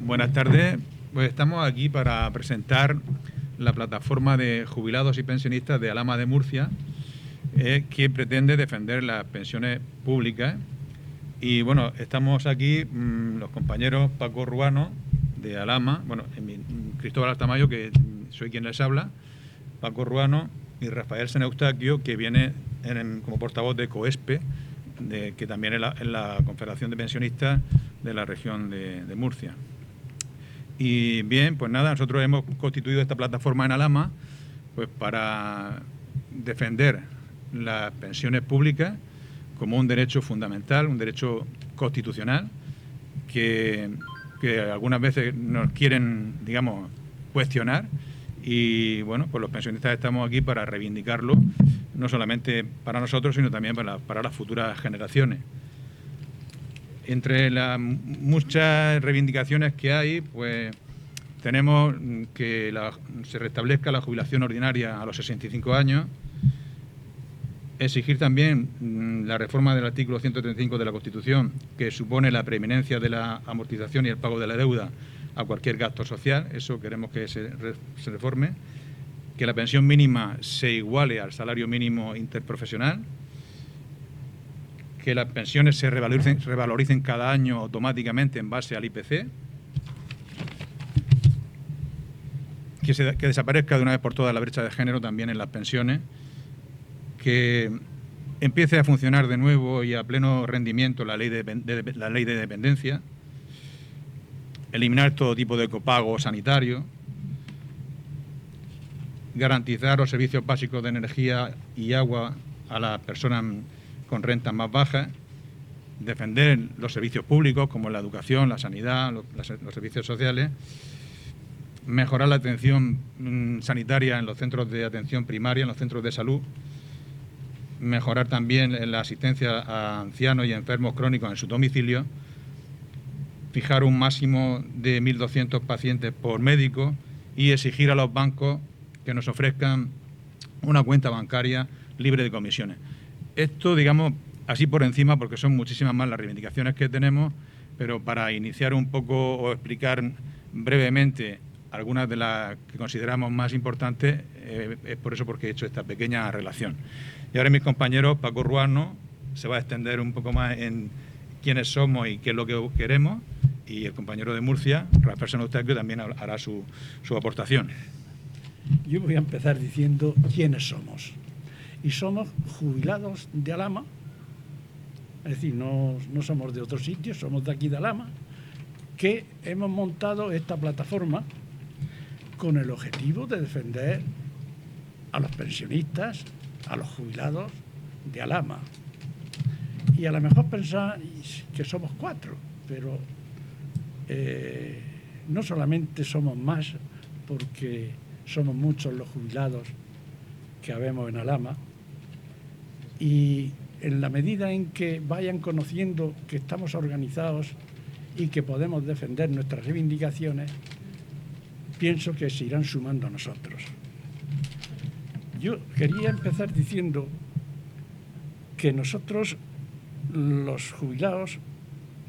Buenas tardes. Pues estamos aquí para presentar la plataforma de jubilados y pensionistas de Alhama de Murcia, que pretende defender las pensiones públicas. Y bueno, estamos aquí los compañeros Paco Ruano de Alhama, Cristóbal Altamayo, que soy quien les habla, Paco Ruano y Rafael San Eustaquio, que viene como portavoz de COESPE, que también es la Confederación de Pensionistas de la región de Murcia. Y bien, pues nada, nosotros hemos constituido esta plataforma en Alhama pues para defender las pensiones públicas como un derecho fundamental, un derecho constitucional que algunas veces nos quieren, digamos, cuestionar. Y bueno, pues los pensionistas estamos aquí para reivindicarlo, no solamente para nosotros, sino también para las futuras generaciones. Entre las muchas reivindicaciones que hay, pues tenemos que se restablezca la jubilación ordinaria a los 65 años, exigir también la reforma del artículo 135 de la Constitución, que supone la preeminencia de la amortización y el pago de la deuda a cualquier gasto social. Eso queremos que se reforme, que la pensión mínima se iguale al salario mínimo interprofesional, que las pensiones se revaloricen cada año automáticamente en base al IPC, que desaparezca de una vez por todas la brecha de género también en las pensiones, que empiece a funcionar de nuevo y a pleno rendimiento la ley de dependencia, eliminar todo tipo de copago sanitario, garantizar los servicios básicos de energía y agua a las personas con rentas más bajas, defender los servicios públicos como la educación, la sanidad, los servicios sociales, mejorar la atención sanitaria en los centros de atención primaria, en los centros de salud, mejorar también la asistencia a ancianos y enfermos crónicos en su domicilio, fijar un máximo de 1.200 pacientes por médico y exigir a los bancos que nos ofrezcan una cuenta bancaria libre de comisiones. Esto, digamos, así por encima, porque son muchísimas más las reivindicaciones que tenemos, pero para iniciar un poco o explicar brevemente algunas de las que consideramos más importantes, es por eso porque he hecho esta pequeña relación. Y ahora mis compañeros, Paco Ruano, se va a extender un poco más en quiénes somos y qué es lo que queremos, y el compañero de Murcia, Rafael San Eustaquio, también hará su aportación. Yo voy a empezar diciendo quiénes somos. Y somos jubilados de Alhama, es decir, no somos de otro sitio, somos de aquí de Alhama, que hemos montado esta plataforma con el objetivo de defender a los pensionistas, a los jubilados de Alhama. Y a lo mejor pensáis que somos 4, pero no solamente somos más, porque somos muchos los jubilados que habemos en Alhama, y en la medida en que vayan conociendo que estamos organizados y que podemos defender nuestras reivindicaciones, pienso que se irán sumando a nosotros. Yo quería empezar diciendo que nosotros, los jubilados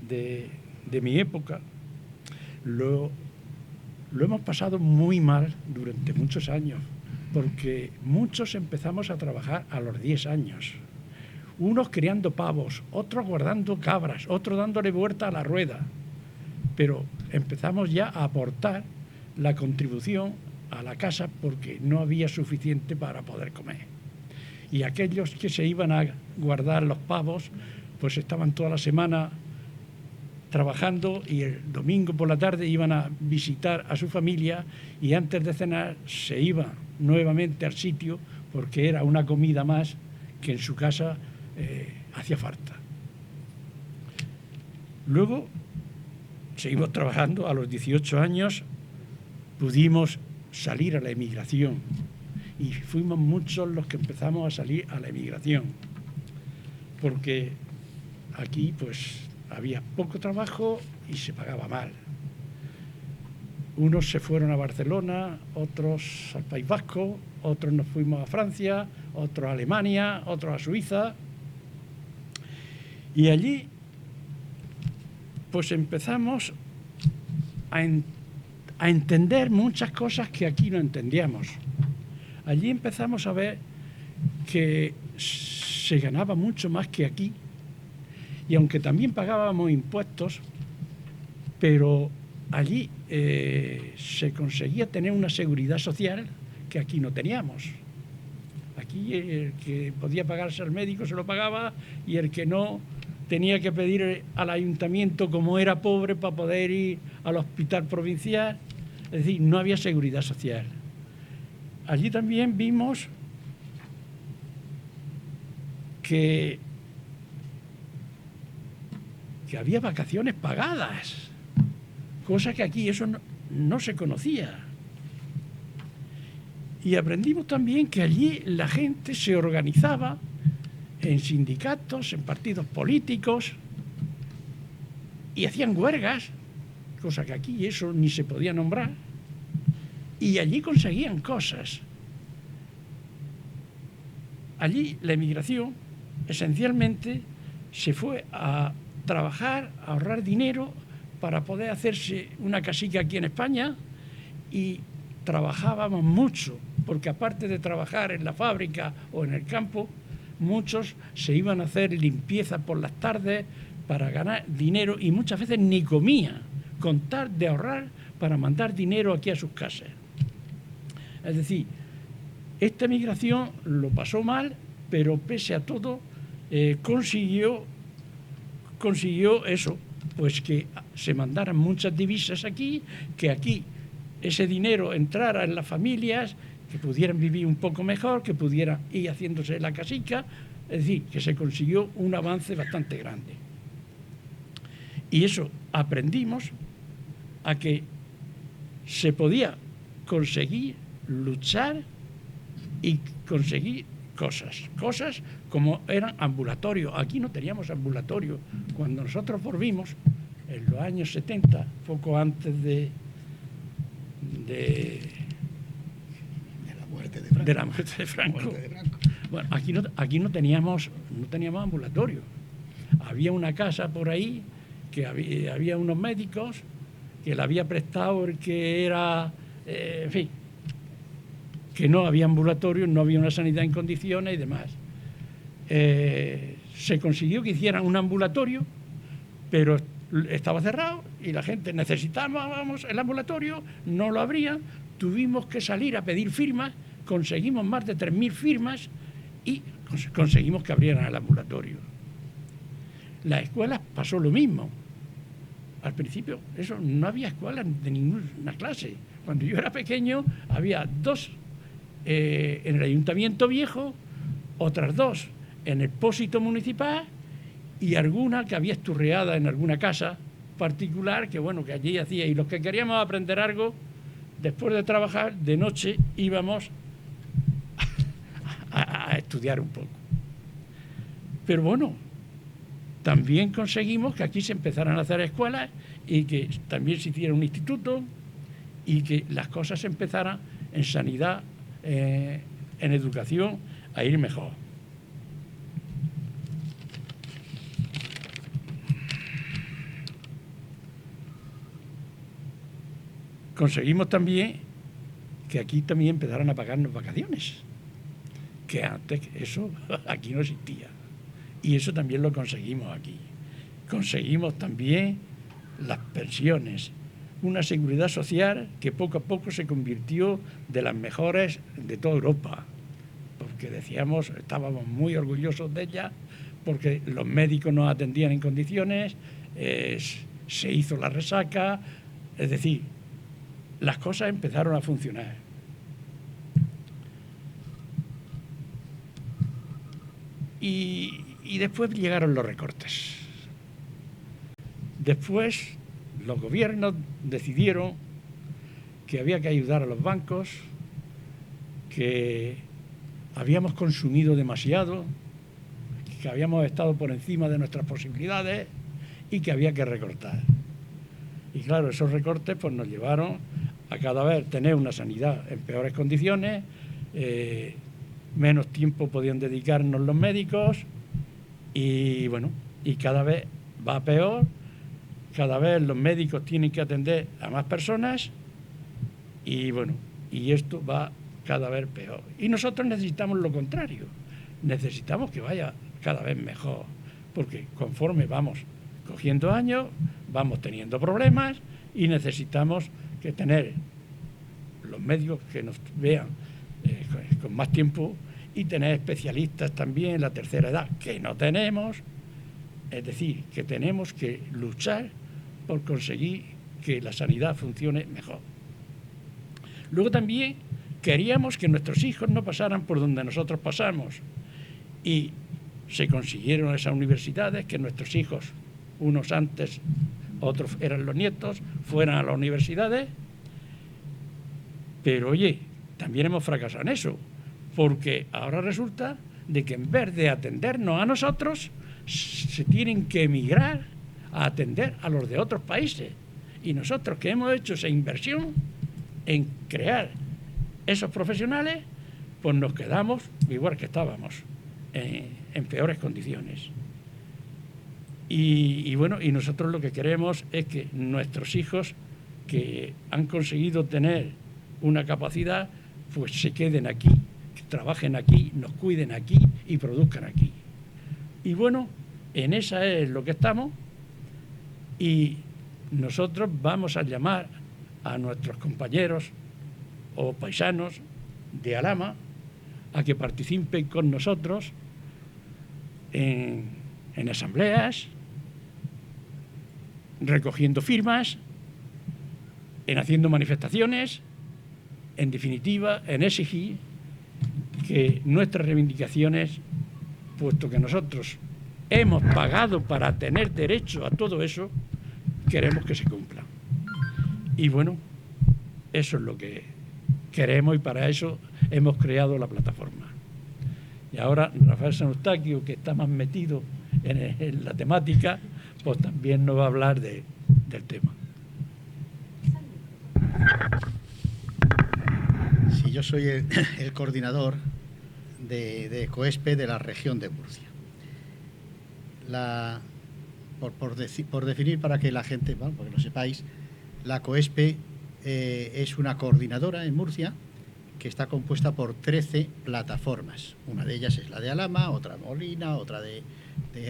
de mi época, lo hemos pasado muy mal durante muchos años, porque muchos empezamos a trabajar a los 10 años. Unos criando pavos, otros guardando cabras, otros dándole vuelta a la rueda. Pero empezamos ya a aportar la contribución a la casa porque no había suficiente para poder comer. Y aquellos que se iban a guardar los pavos, pues estaban toda la semana trabajando y el domingo por la tarde iban a visitar a su familia y antes de cenar se iban nuevamente al sitio porque era una comida más que en su casa hacía falta. Luego seguimos trabajando. A los 18 años pudimos salir a la emigración y fuimos muchos los que empezamos a salir a la emigración porque aquí pues había poco trabajo y se pagaba mal. Unos se fueron a Barcelona, otros al País Vasco, otros nos fuimos a Francia, otros a Alemania, otros a Suiza. Y allí pues empezamos a entender muchas cosas que aquí no entendíamos. Allí empezamos a ver que se ganaba mucho más que aquí, y aunque también pagábamos impuestos, pero allí se conseguía tener una seguridad social que aquí no teníamos. Aquí el que podía pagarse al médico se lo pagaba, y el que no tenía que pedir al ayuntamiento, como era pobre, para poder ir al hospital provincial. Es decir, no había seguridad social. Allí también vimos que había vacaciones pagadas, cosa que aquí eso no se conocía. Y aprendimos también que allí la gente se organizaba en sindicatos, en partidos políticos, y hacían huelgas, cosa que aquí eso ni se podía nombrar, y allí conseguían cosas. Allí la emigración esencialmente se fue a trabajar, a ahorrar dinero para poder hacerse una casica aquí en España, y trabajábamos mucho, porque aparte de trabajar en la fábrica o en el campo, muchos se iban a hacer limpieza por las tardes para ganar dinero, y muchas veces ni comían, con tal de ahorrar para mandar dinero aquí a sus casas. Es decir, esta migración lo pasó mal, pero pese a todo consiguió eso, pues que se mandaran muchas divisas aquí, que aquí ese dinero entrara en las familias, que pudieran vivir un poco mejor, que pudieran ir haciéndose la casica. Es decir, que se consiguió un avance bastante grande. Y eso aprendimos a que se podía conseguir luchar y conseguir cosas como eran ambulatorios. Aquí no teníamos ambulatorio. Cuando nosotros volvimos, en los años 70, poco antes de la muerte de Franco. Bueno, aquí no teníamos ambulatorio. Había una casa por ahí que había unos médicos que le había prestado el que era, en fin, que no había ambulatorio, no había una sanidad en condiciones y demás. Se consiguió que hicieran un ambulatorio, pero estaba cerrado y la gente necesitaba el ambulatorio, no lo abrían, tuvimos que salir a pedir firmas, conseguimos más de 3.000 firmas y conseguimos que abrieran el ambulatorio. Las escuelas pasó lo mismo. Al principio eso no había escuelas de ninguna clase. Cuando yo era pequeño había 2 en el Ayuntamiento Viejo, otras 2 en el Pósito Municipal y alguna que había esturreada en alguna casa particular que bueno, que allí hacía. Y los que queríamos aprender algo, después de trabajar, de noche íbamos a estudiar un poco. Pero bueno, también conseguimos que aquí se empezaran a hacer escuelas y que también se hiciera un instituto y que las cosas empezaran en sanidad, en educación, a ir mejor. Conseguimos también que aquí también empezaran a pagarnos vacaciones, que antes eso aquí no existía. Y eso también lo conseguimos aquí. Conseguimos también las pensiones, una seguridad social que poco a poco se convirtió de las mejores de toda Europa, porque decíamos, estábamos muy orgullosos de ella, porque los médicos nos atendían en condiciones, se hizo la resaca, es decir, las cosas empezaron a funcionar. Y después llegaron los recortes. Después los gobiernos decidieron que había que ayudar a los bancos, que habíamos consumido demasiado, que habíamos estado por encima de nuestras posibilidades y que había que recortar. Y claro, esos recortes pues nos llevaron a cada vez tener una sanidad en peores condiciones, menos tiempo podían dedicarnos los médicos y bueno, y cada vez va peor cada vez los médicos tienen que atender a más personas y bueno, y esto va cada vez peor. Y nosotros necesitamos lo contrario, necesitamos que vaya cada vez mejor, porque conforme vamos cogiendo años, vamos teniendo problemas y necesitamos que tener los médicos que nos vean con más tiempo y tener especialistas también en la tercera edad, que no tenemos. Es decir, que tenemos que luchar por conseguir que la sanidad funcione mejor. Luego también queríamos que nuestros hijos no pasaran por donde nosotros pasamos y se consiguieron esas universidades, que nuestros hijos, unos antes, otros eran los nietos, fueran a las universidades. Pero oye, también hemos fracasado en eso, porque ahora resulta de que en vez de atendernos a nosotros, se tienen que emigrar a atender a los de otros países. Y nosotros, que hemos hecho esa inversión en crear esos profesionales, pues nos quedamos igual que estábamos, en peores condiciones. Y bueno, y nosotros lo que queremos es que nuestros hijos, que han conseguido tener una capacidad, pues se queden aquí, que trabajen aquí, nos cuiden aquí y produzcan aquí. Y bueno, en esa es lo que estamos, y nosotros vamos a llamar a nuestros compañeros o paisanos de Alhama a que participen con nosotros en asambleas, recogiendo firmas, en haciendo manifestaciones, en definitiva, en exigir que nuestras reivindicaciones, puesto que nosotros hemos pagado para tener derecho a todo eso, queremos que se cumplan. Y bueno, eso es lo que queremos, y para eso hemos creado la plataforma. Y ahora Rafael San Eustaquio, que está más metido en la temática, pues también nos va a hablar del tema. Sí, yo soy el coordinador de COESPE de la región de Murcia. Por definir, para que la gente, bueno, porque lo sepáis, la COESPE es una coordinadora en Murcia que está compuesta por 13 plataformas. Una de ellas es la de Alhama, otra de Molina, otra de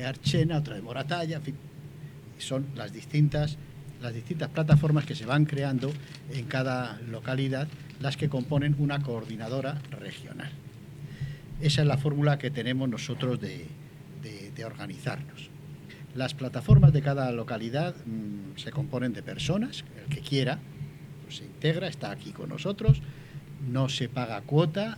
Archena, otra de Moratalla, en fin. Son las distintas plataformas que se van creando en cada localidad, las que componen una coordinadora regional. Esa es la fórmula que tenemos nosotros de organizarnos. Las plataformas de cada localidad se componen de personas. El que quiera pues se integra, está aquí con nosotros, no se paga cuota,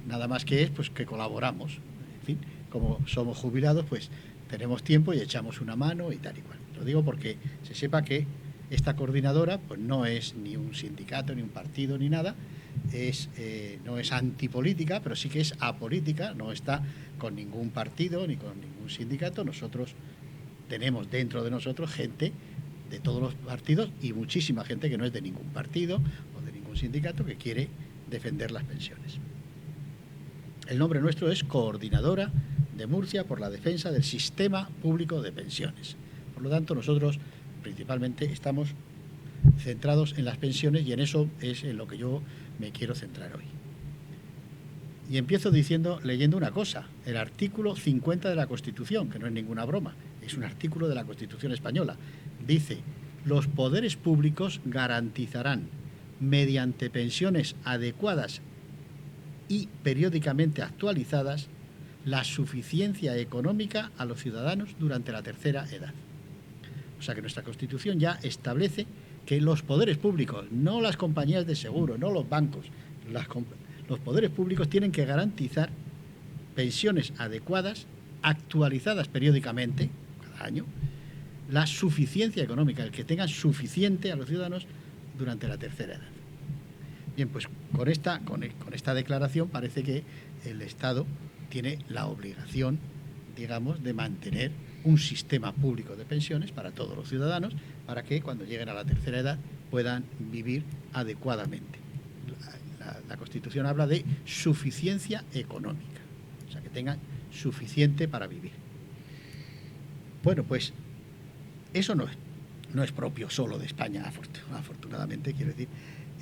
nada más que es pues que colaboramos. En fin, como somos jubilados, pues tenemos tiempo y echamos una mano y tal y cual. Lo digo porque se sepa que esta coordinadora pues no es ni un sindicato, ni un partido, ni nada. No es antipolítica, pero sí que es apolítica, no está con ningún partido ni con ningún sindicato. Nosotros tenemos dentro de nosotros gente de todos los partidos y muchísima gente que no es de ningún partido o de ningún sindicato, que quiere defender las pensiones. El nombre nuestro es Coordinadora de Murcia por la Defensa del Sistema Público de Pensiones. Por lo tanto, nosotros principalmente estamos centrados en las pensiones, y en eso es en lo que yo me quiero centrar hoy. Y empiezo leyendo una cosa: el artículo 50 de la Constitución, que no es ninguna broma, es un artículo de la Constitución española. Dice: los poderes públicos garantizarán, mediante pensiones adecuadas y periódicamente actualizadas, la suficiencia económica a los ciudadanos durante la tercera edad. O sea que nuestra Constitución ya establece que los poderes públicos, no las compañías de seguro, no los bancos, los poderes públicos tienen que garantizar pensiones adecuadas, actualizadas periódicamente, cada año, la suficiencia económica, el que tengan suficiente a los ciudadanos durante la tercera edad. Bien, pues con esta declaración parece que el Estado tiene la obligación, digamos, de mantener un sistema público de pensiones para todos los ciudadanos, para que cuando lleguen a la tercera edad puedan vivir adecuadamente. La Constitución habla de suficiencia económica, o sea, que tengan suficiente para vivir. Bueno, pues Eso no es propio solo de España, afortunadamente, quiero decir.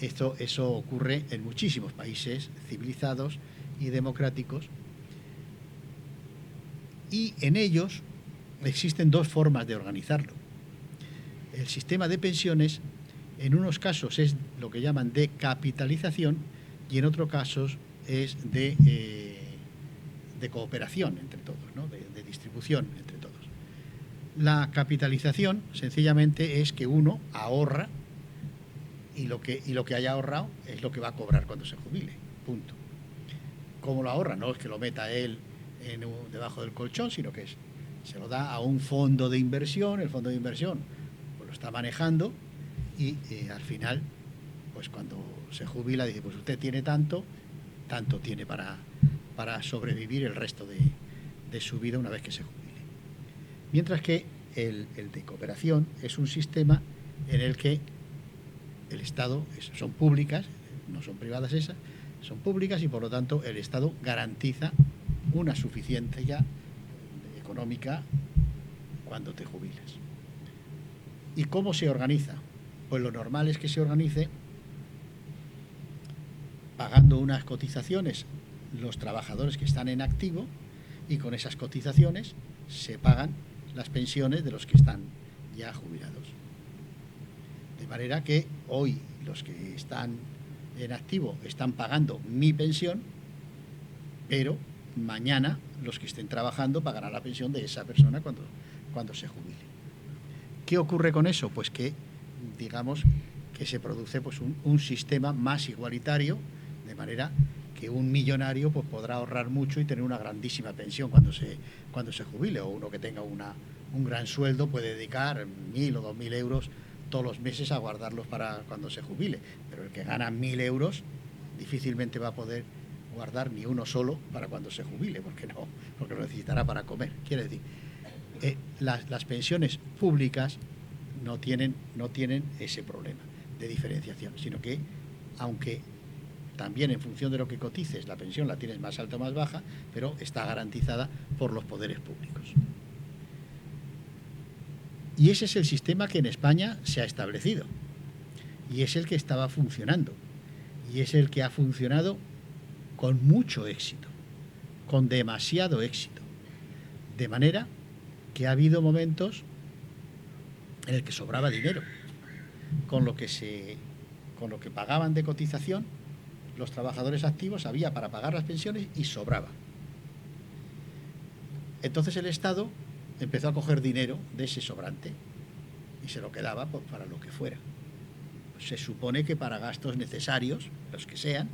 Eso ocurre en muchísimos países civilizados y democráticos, y en ellos existen dos formas de organizarlo. El sistema de pensiones, en unos casos es lo que llaman de capitalización y en otros casos es de cooperación entre todos, ¿no? de distribución entre todos. La capitalización sencillamente es que uno ahorra y lo que haya ahorrado es lo que va a cobrar cuando se jubile, punto. ¿Cómo lo ahorra? No es que lo meta él debajo del colchón, sino que se lo da a un fondo de inversión. El fondo de inversión pues lo está manejando y al final, pues cuando se jubila, dice, pues usted tiene tanto tiene para sobrevivir el resto de su vida una vez que se jubile. Mientras que el de cooperación es un sistema en el que el Estado, son públicas, no son privadas esas, son públicas y por lo tanto el Estado garantiza una suficiencia económica cuando te jubilas. ¿Y cómo se organiza? Pues lo normal es que se organice pagando unas cotizaciones los trabajadores que están en activo y con esas cotizaciones se pagan las pensiones de los que están ya jubilados. De manera que hoy los que están en activo están pagando mi pensión, pero mañana los que estén trabajando pagarán la pensión de esa persona cuando se jubile. ¿Qué ocurre con eso? Pues que, digamos, que se produce pues un sistema más igualitario, de manera que un millonario pues podrá ahorrar mucho y tener una grandísima pensión cuando se jubile, o uno que tenga un gran sueldo puede dedicar 1.000 o 2.000 euros todos los meses a guardarlos para cuando se jubile, pero el que gana 1.000 euros difícilmente va a poder guardar ni uno solo para cuando se jubile, porque lo necesitará para comer. Quiere decir, las pensiones públicas no tienen ese problema de diferenciación, sino que, aunque también en función de lo que cotices, la pensión la tienes más alta o más baja, pero está garantizada por los poderes públicos. Y ese es el sistema que en España se ha establecido, y es el que estaba funcionando, y es el que ha funcionado con mucho éxito, con demasiado éxito, de manera que ha habido momentos en el que sobraba dinero, con lo que pagaban de cotización los trabajadores activos había para pagar las pensiones y sobraba. Entonces el Estado empezó a coger dinero de ese sobrante y se lo quedaba pues para lo que fuera. Se supone que para gastos necesarios, los que sean,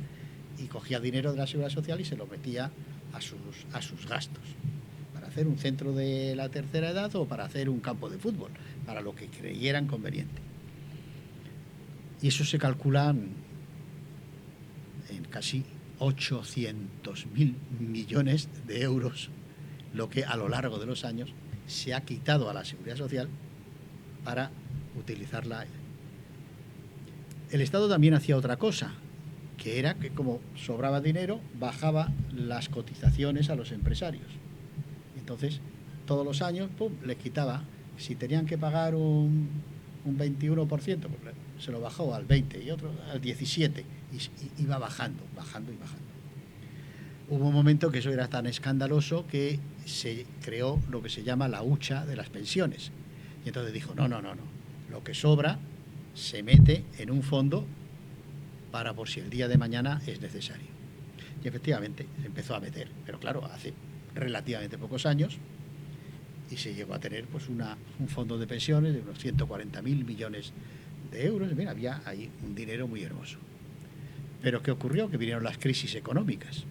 y cogía dinero de la Seguridad Social y se lo metía a sus gastos, para hacer un centro de la tercera edad o para hacer un campo de fútbol, para lo que creyeran conveniente. Y eso se calcula en casi 800.000 millones de euros, lo que a lo largo de los años se ha quitado a la Seguridad Social para utilizarla. El Estado también hacía otra cosa, que era que como sobraba dinero, bajaba las cotizaciones a los empresarios. Entonces, todos los años, les quitaba. Si tenían que pagar un 21%, pues se lo bajó al 20% y otro al 17%, y iba bajando. Hubo un momento que eso era tan escandaloso que se creó lo que se llama la hucha de las pensiones. Y entonces dijo, no, lo que sobra se mete en un fondo para por si el día de mañana es necesario. Y efectivamente se empezó a meter, pero claro, hace relativamente pocos años, y se llegó a tener pues un fondo de pensiones de unos 140.000 millones de euros. Mira, había ahí un dinero muy hermoso. Pero ¿qué ocurrió? Que vinieron las crisis económicas.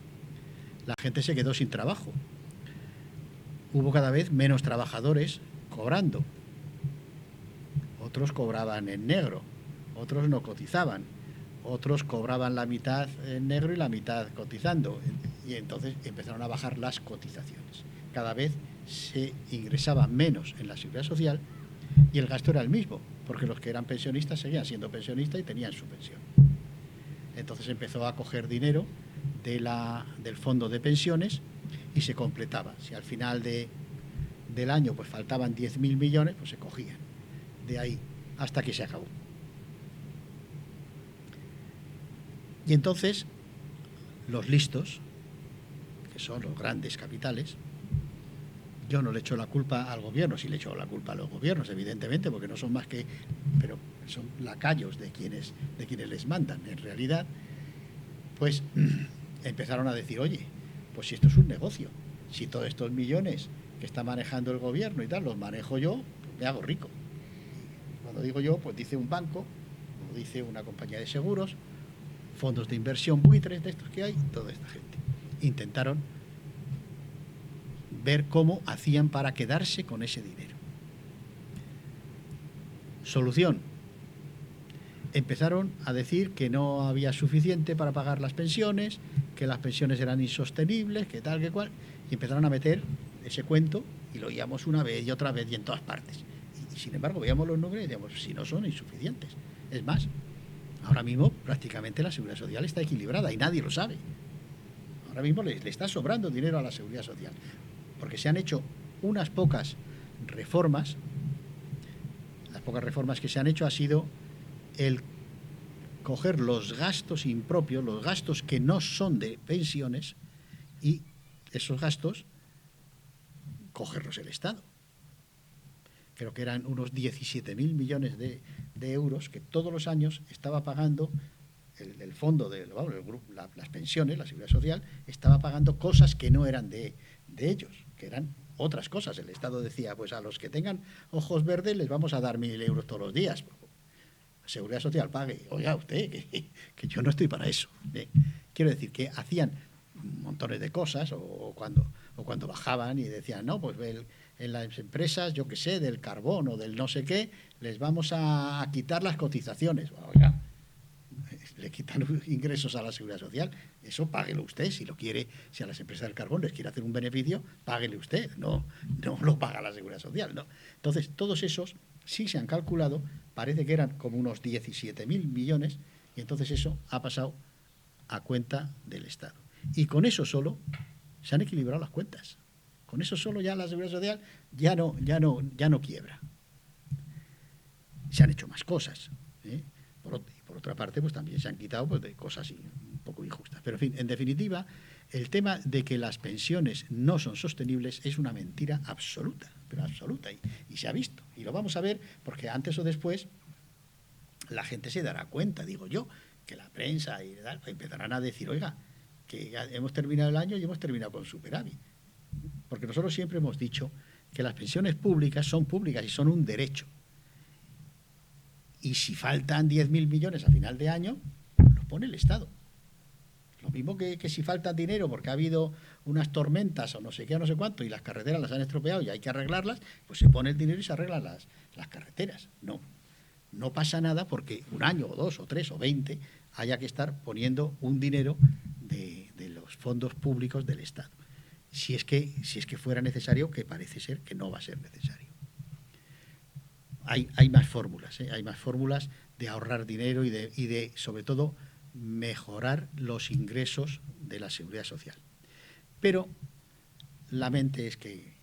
La gente se quedó sin trabajo. Hubo cada vez menos trabajadores cobrando. Otros cobraban en negro, otros no cotizaban, otros cobraban la mitad en negro y la mitad cotizando. Y entonces empezaron a bajar las cotizaciones. Cada vez se ingresaba menos en la Seguridad Social y el gasto era el mismo, porque los que eran pensionistas seguían siendo pensionistas y tenían su pensión. Entonces empezó a coger dinero del fondo de pensiones y se completaba. Si al final del año pues faltaban 10.000 millones, pues se cogían. de ahí hasta que se acabó. Y entonces, los listos, que son los grandes capitales, yo no le echo la culpa al gobierno, sí le echo la culpa a los gobiernos, evidentemente, porque no son más que, pero son lacayos de quienes les mandan. En realidad, pues empezaron a decir, oye, pues si esto es un negocio, si todos estos millones que está manejando el gobierno y tal, los manejo yo, pues me hago rico. Cuando digo yo, pues dice un banco, o dice una compañía de seguros, fondos de inversión buitres de estos que hay, toda esta gente. Intentaron ver cómo hacían para quedarse con ese dinero. Solución. Empezaron a decir que no había suficiente para pagar las pensiones, que las pensiones eran insostenibles, que tal, que cual, y empezaron a meter ese cuento y lo oíamos una vez y otra vez y en todas partes. Y sin embargo veíamos los números y decíamos, si no son insuficientes. Es más, ahora mismo prácticamente la seguridad social está equilibrada y nadie lo sabe. Ahora mismo le está sobrando dinero a la seguridad social, porque se han hecho unas pocas reformas. Las pocas reformas que se han hecho ha sido el coger los gastos impropios, los gastos que no son de pensiones, y esos gastos cogerlos el Estado. Creo que eran unos 17.000 millones de euros que todos los años estaba pagando el fondo de las pensiones, la seguridad social, estaba pagando cosas que no eran de ellos, que eran otras cosas. El Estado decía, pues a los que tengan ojos verdes les vamos a dar 1.000 euros todos los días. La seguridad social pague. Oiga, usted, que yo no estoy para eso. Quiero decir que hacían montones de cosas, o cuando bajaban y decían, no, pues en las empresas, yo qué sé, del carbón o del no sé qué, les vamos a quitar las cotizaciones. Oiga, le quitan ingresos a la seguridad social, eso páguelo usted. Si lo quiere, si a las empresas del carbón les quiere hacer un beneficio, páguele usted, no lo paga la seguridad social, ¿no? Entonces, todos esos sí se han calculado, parece que eran como unos 17.000 millones, y entonces eso ha pasado a cuenta del Estado. Y con eso solo se han equilibrado las cuentas. Con eso solo ya la seguridad social ya no quiebra. Se han hecho más cosas, ¿eh? Por otra parte, pues también se han quitado, pues, de cosas un poco injustas. Pero, en fin, en definitiva, el tema de que las pensiones no son sostenibles es una mentira absoluta, pero absoluta, y se ha visto. Y lo vamos a ver porque antes o después la gente se dará cuenta, digo yo, que la prensa y tal, pues empezarán a decir, oiga, que ya hemos terminado el año y hemos terminado con superávit. Porque nosotros siempre hemos dicho que las pensiones públicas son públicas y son un derecho. Y si faltan 10.000 millones a final de año, los pone el Estado. Lo mismo que si falta dinero porque ha habido unas tormentas o no sé qué o no sé cuánto y las carreteras las han estropeado y hay que arreglarlas, pues se pone el dinero y se arreglan las carreteras. No pasa nada porque un año o 2 o 3 o 20 haya que estar poniendo un dinero de los fondos públicos del Estado. Si es que fuera necesario, que parece ser que no va a ser necesario. Hay más fórmulas, hay más fórmulas de ahorrar dinero y de, sobre todo, mejorar los ingresos de la seguridad social. Pero la mente es que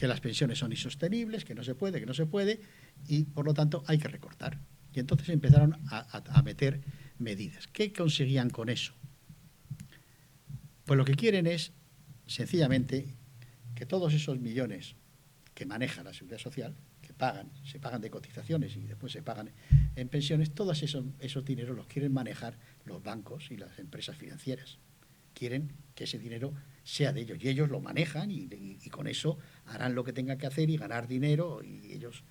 las pensiones son insostenibles, que no se puede, y por lo tanto hay que recortar. Y entonces empezaron a meter medidas. ¿Qué conseguían con eso? Pues lo que quieren es, sencillamente, que todos esos millones que maneja la seguridad social, se pagan de cotizaciones y después se pagan en pensiones, todos esos dineros los quieren manejar los bancos y las empresas financieras. Quieren que ese dinero sea de ellos y ellos lo manejan y con eso harán lo que tengan que hacer y ganar dinero, y ellos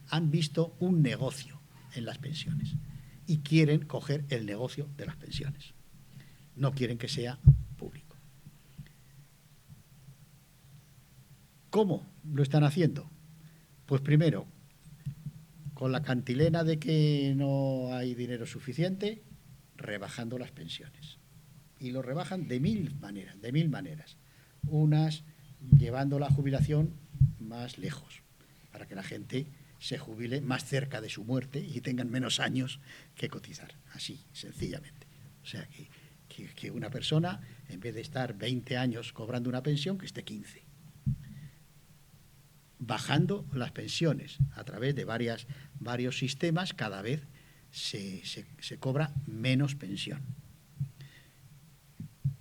han visto un negocio en las pensiones y quieren coger el negocio de las pensiones. No quieren que sea público. ¿Cómo lo están haciendo? Pues primero, con la cantilena de que no hay dinero suficiente, rebajando las pensiones. Y lo rebajan de mil maneras. Unas llevando la jubilación más lejos, para que la gente se jubile más cerca de su muerte y tengan menos años que cotizar, así, sencillamente. O sea, que una persona, en vez de estar 20 años cobrando una pensión, que esté 15. bajando las pensiones a través de varios sistemas, cada vez se cobra menos pensión.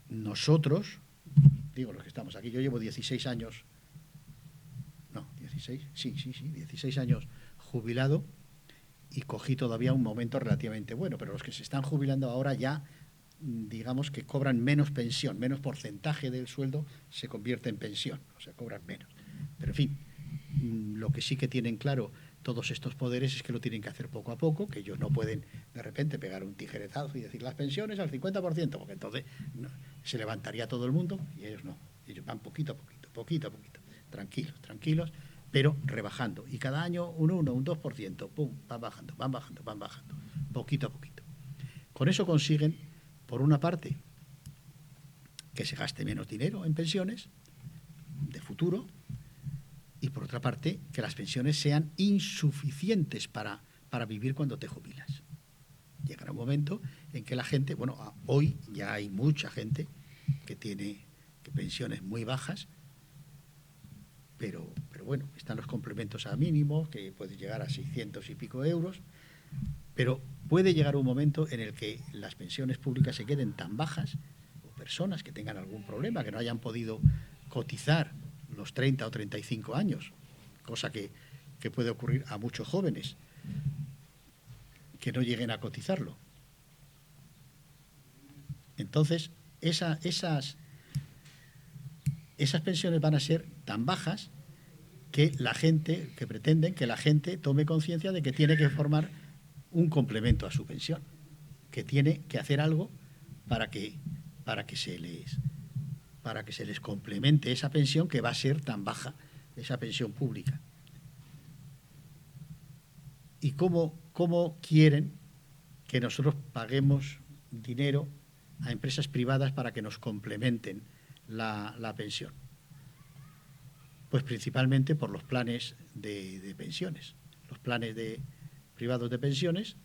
Nosotros, digo los que estamos aquí, yo llevo 16 años, no, 16, sí, 16 años jubilado y cogí todavía un momento relativamente bueno, pero los que se están jubilando ahora ya, digamos que cobran menos pensión, menos porcentaje del sueldo se convierte en pensión, o sea, cobran menos. Pero en fin, lo que sí que tienen claro todos estos poderes es que lo tienen que hacer poco a poco, que ellos no pueden de repente pegar un tijeretazo y decir las pensiones al 50%, porque entonces no, se levantaría todo el mundo, y ellos no. Ellos van poquito a poquito, tranquilos, pero rebajando. Y cada año un 1, un 2%, pum, van bajando, poquito a poquito. Con eso consiguen, por una parte, que se gaste menos dinero en pensiones de futuro, y por otra parte, que las pensiones sean insuficientes para vivir cuando te jubilas. Llegará un momento en que la gente, bueno, hoy ya hay mucha gente que tiene pensiones muy bajas, pero bueno, están los complementos a mínimo, que puede llegar a 600 y pico euros, pero puede llegar un momento en el que las pensiones públicas se queden tan bajas, o personas que tengan algún problema, que no hayan podido cotizar los 30 o 35 años, cosa que puede ocurrir a muchos jóvenes, que no lleguen a cotizarlo. Entonces, esas pensiones van a ser tan bajas que pretenden que la gente tome conciencia de que tiene que formar un complemento a su pensión, que tiene que hacer algo para que se les complemente esa pensión que va a ser tan baja, esa pensión pública. ¿Y cómo quieren que nosotros paguemos dinero a empresas privadas para que nos complementen la pensión? Pues principalmente por los planes de pensiones, los planes privados de pensiones,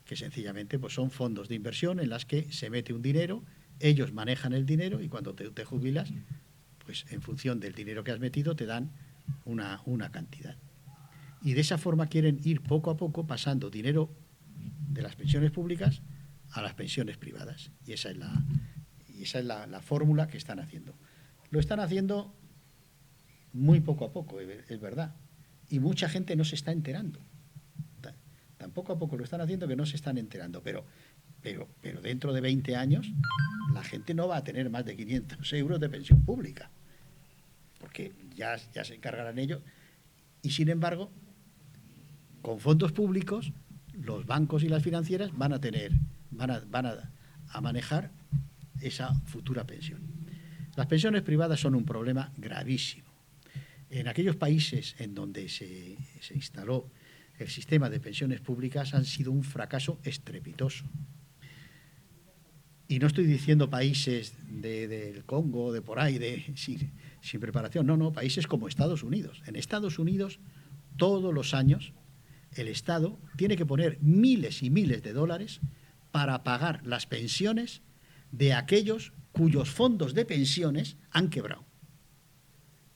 que sencillamente pues son fondos de inversión en las que se mete un dinero, ellos manejan el dinero y cuando te jubilas, pues en función del dinero que has metido te dan una cantidad. Y de esa forma quieren ir poco a poco pasando dinero de las pensiones públicas a las pensiones privadas. Y esa es la fórmula que están haciendo. Lo están haciendo muy poco a poco, es verdad. Y mucha gente no se está enterando. Tan poco a poco lo están haciendo que no se están enterando. Pero dentro de 20 años la gente no va a tener más de 500 euros de pensión pública, porque ya se encargarán ellos. Y sin embargo, con fondos públicos, los bancos y las financieras van a manejar esa futura pensión. Las pensiones privadas son un problema gravísimo. En aquellos países en donde se instaló el sistema de pensiones públicas han sido un fracaso estrepitoso. Y no estoy diciendo países del Congo, de por ahí, sin preparación. No, países como Estados Unidos. En Estados Unidos, todos los años, el Estado tiene que poner miles y miles de dólares para pagar las pensiones de aquellos cuyos fondos de pensiones han quebrado.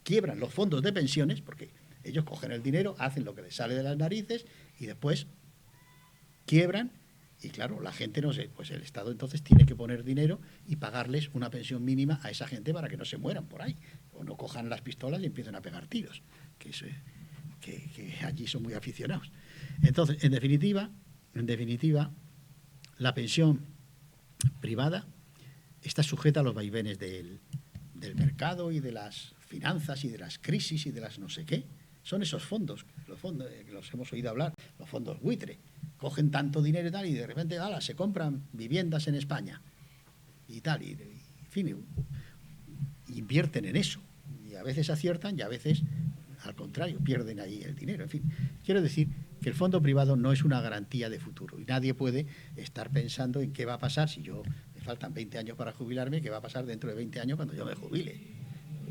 Quiebran los fondos de pensiones porque ellos cogen el dinero, hacen lo que les sale de las narices y después quiebran. Y claro, la gente no sé, pues el Estado entonces tiene que poner dinero y pagarles una pensión mínima a esa gente para que no se mueran por ahí, o no cojan las pistolas y empiecen a pegar tiros, que allí son muy aficionados. Entonces, en definitiva, la pensión privada está sujeta a los vaivenes del mercado y de las finanzas y de las crisis y de las no sé qué. Son esos fondos, que los hemos oído hablar, los fondos buitre. Cogen tanto dinero y tal, y de repente se compran viviendas en España y tal, y en fin, invierten en eso. Y a veces aciertan y a veces, al contrario, pierden ahí el dinero. En fin, quiero decir que el fondo privado no es una garantía de futuro y nadie puede estar pensando en qué va a pasar si me faltan 20 años para jubilarme, qué va a pasar dentro de 20 años cuando yo me jubile.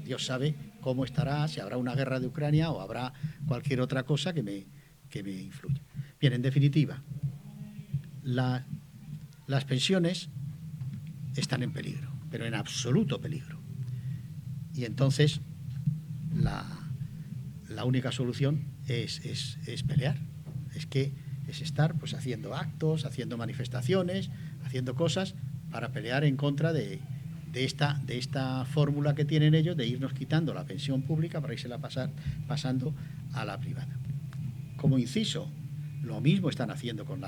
Dios sabe cómo estará, si habrá una guerra de Ucrania o habrá cualquier otra cosa que me influya. Bien, en definitiva, las pensiones están en peligro, pero en absoluto peligro. Y entonces la la única solución es pelear. Es estar pues haciendo actos, haciendo manifestaciones, haciendo cosas para pelear en contra de esta fórmula que tienen ellos de irnos quitando la pensión pública para irse pasando a la privada. Como inciso, lo mismo están haciendo con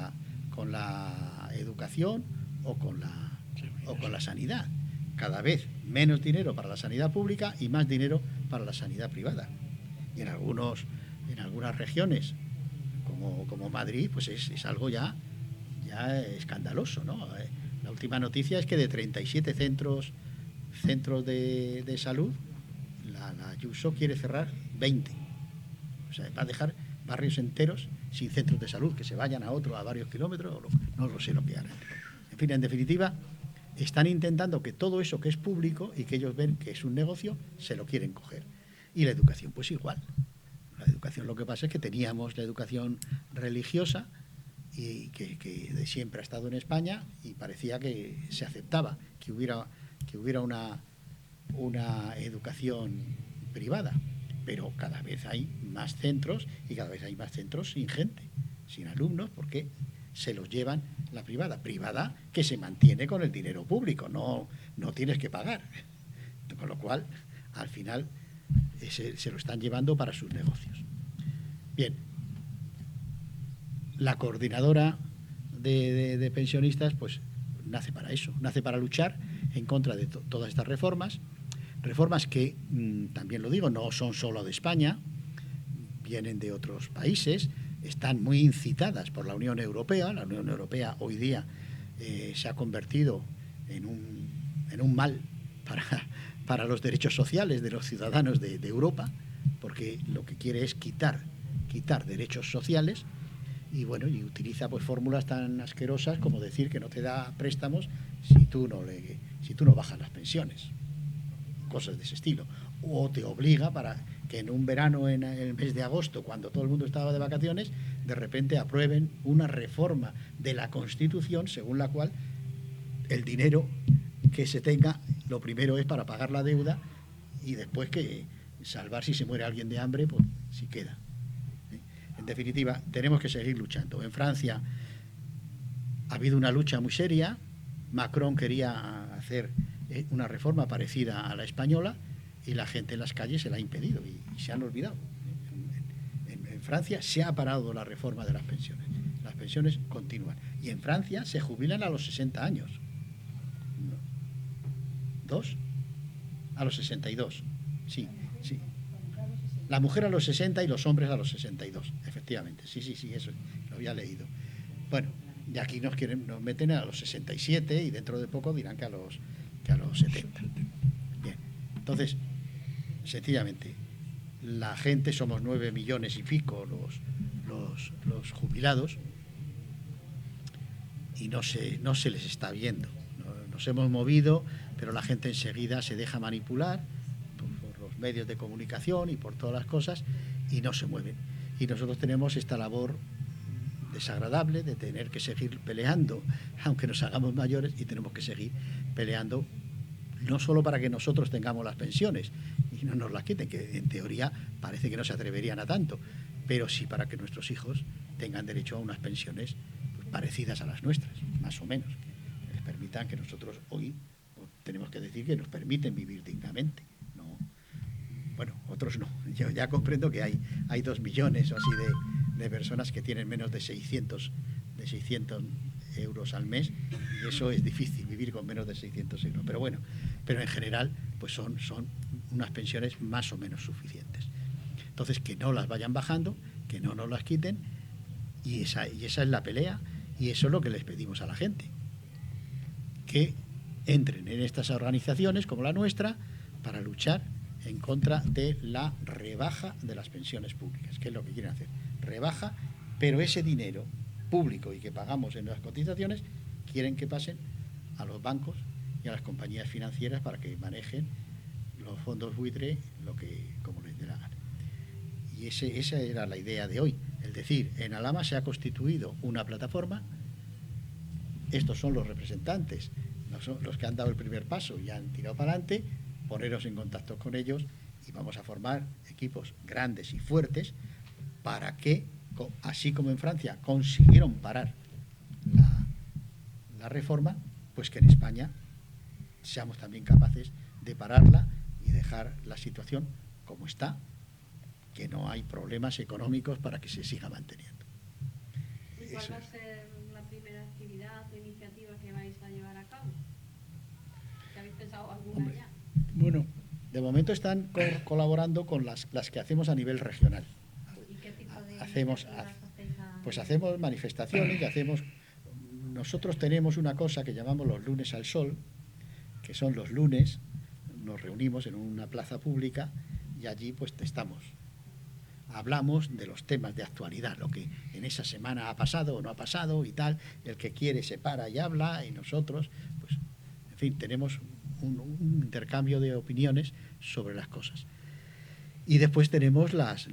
la educación o con la sanidad. Cada vez menos dinero para la sanidad pública y más dinero para la sanidad privada. Y en algunas regiones, como Madrid, pues es algo ya escandaloso, ¿no? La última noticia es que de 37 centros de salud, la Ayuso quiere cerrar 20. O sea, va a dejar barrios enteros sin centros de salud, que se vayan a varios kilómetros, no lo sé lo que harán. En fin, en definitiva, están intentando que todo eso que es público y que ellos ven que es un negocio, se lo quieren coger. Y la educación, pues igual. La educación, lo que pasa es que teníamos la educación religiosa y que de siempre ha estado en España y parecía que se aceptaba que hubiera una educación privada. Pero cada vez hay más centros y cada vez hay más centros sin gente, sin alumnos, porque se los llevan la privada que se mantiene con el dinero público, no tienes que pagar. Con lo cual, al final, se lo están llevando para sus negocios. Bien, la coordinadora de pensionistas pues nace para eso, nace para luchar en contra de todas estas reformas que, también lo digo, no son solo de España, vienen de otros países, están muy incitadas por la Unión Europea. La Unión Europea hoy día se ha convertido en un mal para los derechos sociales de los ciudadanos de Europa, porque lo que quiere es quitar derechos sociales y utiliza pues fórmulas tan asquerosas como decir que no te da préstamos si tú no bajas las pensiones, cosas de ese estilo, o te obliga para que en un verano, en el mes de agosto, cuando todo el mundo estaba de vacaciones, de repente aprueben una reforma de la Constitución según la cual el dinero que se tenga, lo primero es para pagar la deuda y después que salvar si se muere alguien de hambre, pues si queda. En definitiva, tenemos que seguir luchando. En Francia ha habido una lucha muy seria. Macron quería hacer una reforma parecida a la española y la gente en las calles se la ha impedido y se han olvidado. En Francia se ha parado la reforma de las pensiones. Las pensiones continúan. Y en Francia se jubilan a los 60 años. ¿Dos? A los 62. Sí. La mujer a los 60 y los hombres a los 62. Efectivamente. Sí, eso lo había leído. Bueno, y aquí nos meten a los 67 y dentro de poco dirán que a los 70. Bien. Entonces, sencillamente, la gente, somos 9 millones y pico los jubilados y no se les está viendo. Nos hemos movido, pero la gente enseguida se deja manipular por los medios de comunicación y por todas las cosas y no se mueven. Y nosotros tenemos esta labor desagradable de tener que seguir peleando, aunque nos hagamos mayores, y tenemos que seguir peleando no solo para que nosotros tengamos las pensiones y no nos las quiten, que en teoría parece que no se atreverían a tanto, pero sí para que nuestros hijos tengan derecho a unas pensiones pues, parecidas a las nuestras, más o menos, que les permitan, que nosotros hoy tenemos que decir que nos permiten vivir dignamente. No, bueno, otros no. Yo ya comprendo que hay 2 millones o así de personas que tienen menos de 600 euros al mes y eso es difícil, vivir con menos de 600 euros. Pero bueno, en general pues son unas pensiones más o menos suficientes. Entonces, que no las vayan bajando, que no nos las quiten y esa es la pelea y eso es lo que les pedimos a la gente. Que entren en estas organizaciones como la nuestra para luchar en contra de la rebaja de las pensiones públicas, que es lo que quieren hacer. Rebaja, pero ese dinero público y que pagamos en las cotizaciones quieren que pasen a los bancos y a las compañías financieras para que manejen los fondos buitre como les dé la gana. Y esa era la idea de hoy. Es decir, en Alhama se ha constituido una plataforma. Estos son los representantes, los que han dado el primer paso y han tirado para adelante. Poneros en contacto con ellos y vamos a formar equipos grandes y fuertes para que, así como en Francia consiguieron parar la reforma, pues que en España seamos también capaces de pararla y dejar la situación como está, que no hay problemas económicos para que se siga manteniendo. ¿Y cuál va a ser la primera actividad o iniciativa que vais a llevar a cabo? ¿Que habéis pensado alguna ya? Bueno, de momento están colaborando con las que hacemos a nivel regional. ¿Y qué tipo de Hacemos, iniciativas hacéis pues hacemos manifestaciones y hacemos... Nosotros tenemos una cosa que llamamos los lunes al sol, que son los lunes, nos reunimos en una plaza pública y allí pues hablamos de los temas de actualidad, lo que en esa semana ha pasado o no ha pasado y tal, el que quiere se para y habla y nosotros, pues, en fin, tenemos un intercambio de opiniones sobre las cosas. Y después tenemos las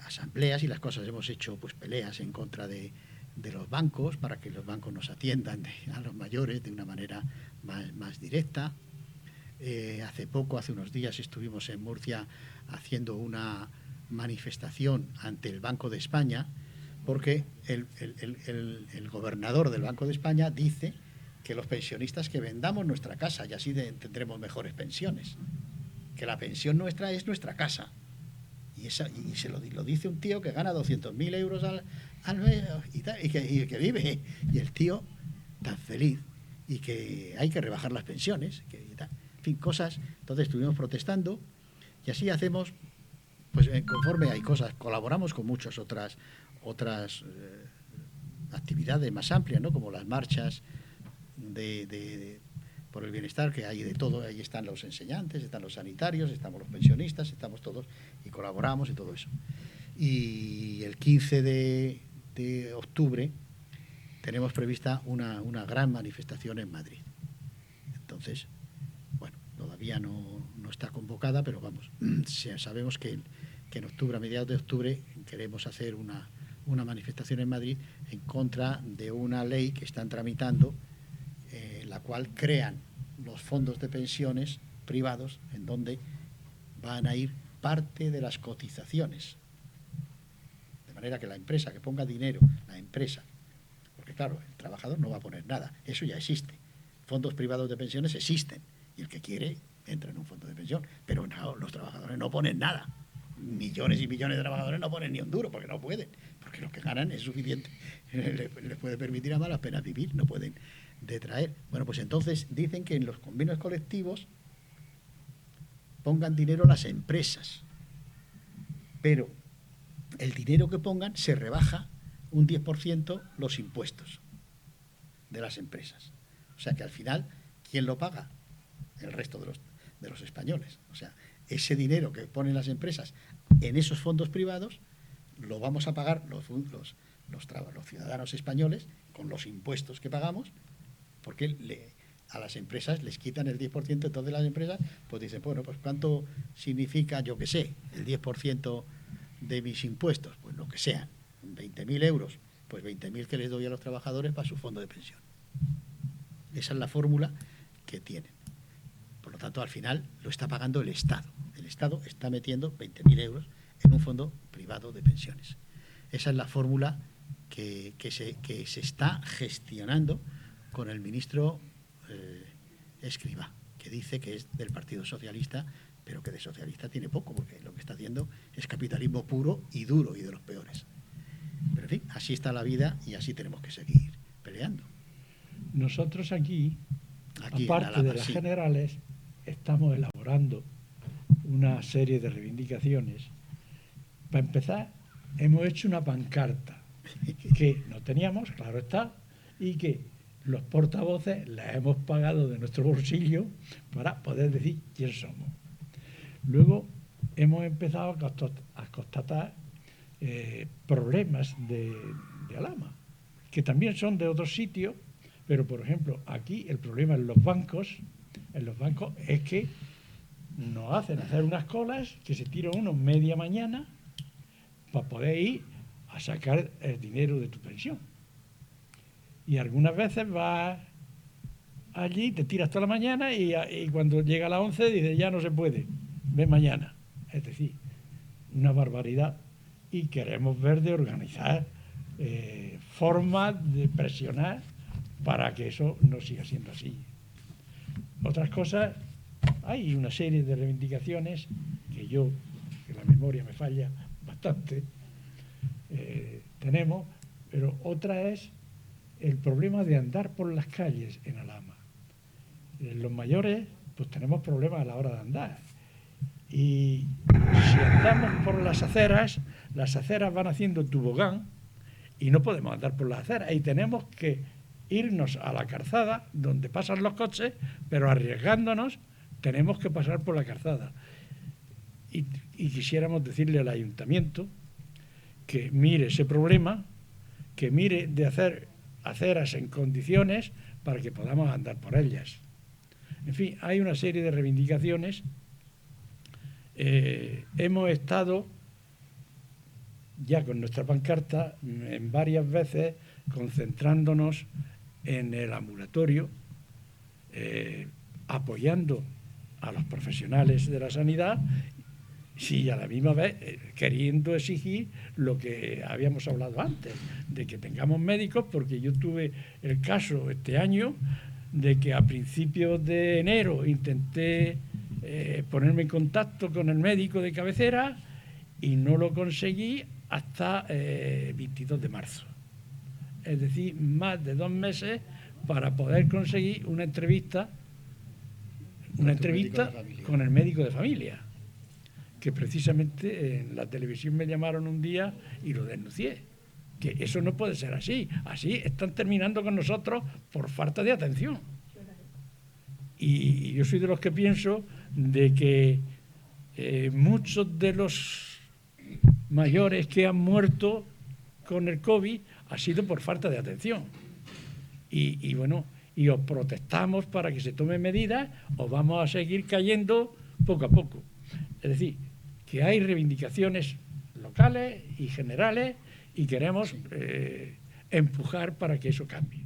asambleas y las cosas. Hemos hecho pues peleas en contra de los bancos para que los bancos nos atiendan a los mayores de una manera más directa. Hace unos días estuvimos en Murcia haciendo una manifestación ante el Banco de España porque el gobernador del Banco de España dice que los pensionistas que vendamos nuestra casa y así tendremos mejores pensiones, que la pensión nuestra es nuestra casa. Y se lo dice un tío que gana 200.000 euros al mes y que vive. Y el tío tan feliz y que hay que rebajar las pensiones. En fin, cosas. Entonces estuvimos protestando y así hacemos, pues conforme hay cosas, colaboramos con muchas otras actividades más amplias, ¿no? Como las marchas por el bienestar, que hay de todo. Ahí están los enseñantes, están los sanitarios, estamos los pensionistas, estamos todos y colaboramos y todo eso. Y el 15 de octubre tenemos prevista una gran manifestación en Madrid. Entonces, bueno, todavía no está convocada, pero vamos, sabemos que en octubre, a mediados de octubre, queremos hacer una manifestación en Madrid en contra de una ley que están tramitando, la cual crean los fondos de pensiones privados en donde van a ir parte de las cotizaciones. De manera que la empresa que ponga dinero, porque claro, el trabajador no va a poner nada, eso ya existe. Fondos privados de pensiones existen y el que quiere entra en un fondo de pensión, pero no, los trabajadores no ponen nada. Millones y millones de trabajadores no ponen ni un duro porque no pueden, porque lo que ganan es suficiente, les puede permitir a malas penas vivir, no pueden detraer. Bueno, pues entonces dicen que en los convenios colectivos pongan dinero las empresas, pero el dinero que pongan se rebaja un 10% los impuestos de las empresas. O sea que al final, ¿quién lo paga? El resto de los españoles. O sea, ese dinero que ponen las empresas en esos fondos privados lo vamos a pagar los ciudadanos españoles con los impuestos que pagamos, porque a las empresas les quitan el 10%, entonces las empresas pues dicen, bueno, pues ¿cuánto significa, yo qué sé, el 10% de mis impuestos? Pues lo que sean, 20.000 euros, pues 20.000 que les doy a los trabajadores para su fondo de pensión. Esa es la fórmula que tienen. Por lo tanto, al final lo está pagando el Estado. El Estado está metiendo 20.000 euros en un fondo privado de pensiones. Esa es la fórmula que se está gestionando con el ministro Escrivá, que dice que es del Partido Socialista, pero que de socialista tiene poco, porque lo que está haciendo es capitalismo puro y duro y de los peores. Pero en fin, así está la vida y así tenemos que seguir peleando. Nosotros aquí aparte de las sí, generales, estamos elaborando una serie de reivindicaciones. Para empezar, hemos hecho una pancarta que no teníamos, claro está, y que los portavoces la hemos pagado de nuestro bolsillo para poder decir quién somos. Luego hemos empezado a constatar problemas de Alhama, que también son de otros sitios, pero por ejemplo aquí el problema en los bancos es que nos hacen hacer unas colas que se tiran uno media mañana para poder ir a sacar el dinero de tu pensión. Y algunas veces vas allí, te tiras toda la mañana y cuando llega a las 11 dices ya no se puede, ven mañana. Es decir, una barbaridad. Y queremos ver de organizar formas de presionar para que eso no siga siendo así. Otras cosas, hay una serie de reivindicaciones que la memoria me falla bastante, tenemos, pero otra es el problema de andar por las calles en Alhama. Los mayores, pues tenemos problemas a la hora de andar. Y si andamos por las aceras van haciendo tobogán y no podemos andar por las aceras. Y tenemos que irnos a la calzada donde pasan los coches, pero arriesgándonos tenemos que pasar por la calzada. Y quisiéramos decirle al ayuntamiento que mire ese problema, que mire de hacer aceras en condiciones para que podamos andar por ellas. En fin, hay una serie de reivindicaciones. Hemos estado ya con nuestra pancarta en varias veces concentrándonos en el ambulatorio, apoyando a los profesionales de la sanidad y a la misma vez queriendo exigir lo que habíamos hablado antes, de que tengamos médicos, porque yo tuve el caso este año de que a principios de enero intenté ponerme en contacto con el médico de cabecera y no lo conseguí hasta 22 de marzo. Es decir, más de 2 meses para poder conseguir una entrevista con el médico de familia, que precisamente en la televisión me llamaron un día y lo denuncié, que eso no puede ser así. Así están terminando con nosotros por falta de atención. Y yo soy de los que pienso de que muchos de los mayores que han muerto con el COVID ha sido por falta de atención. Y bueno, y os protestamos para que se tomen medidas o vamos a seguir cayendo poco a poco. Es decir, que hay reivindicaciones locales y generales y queremos empujar para que eso cambie.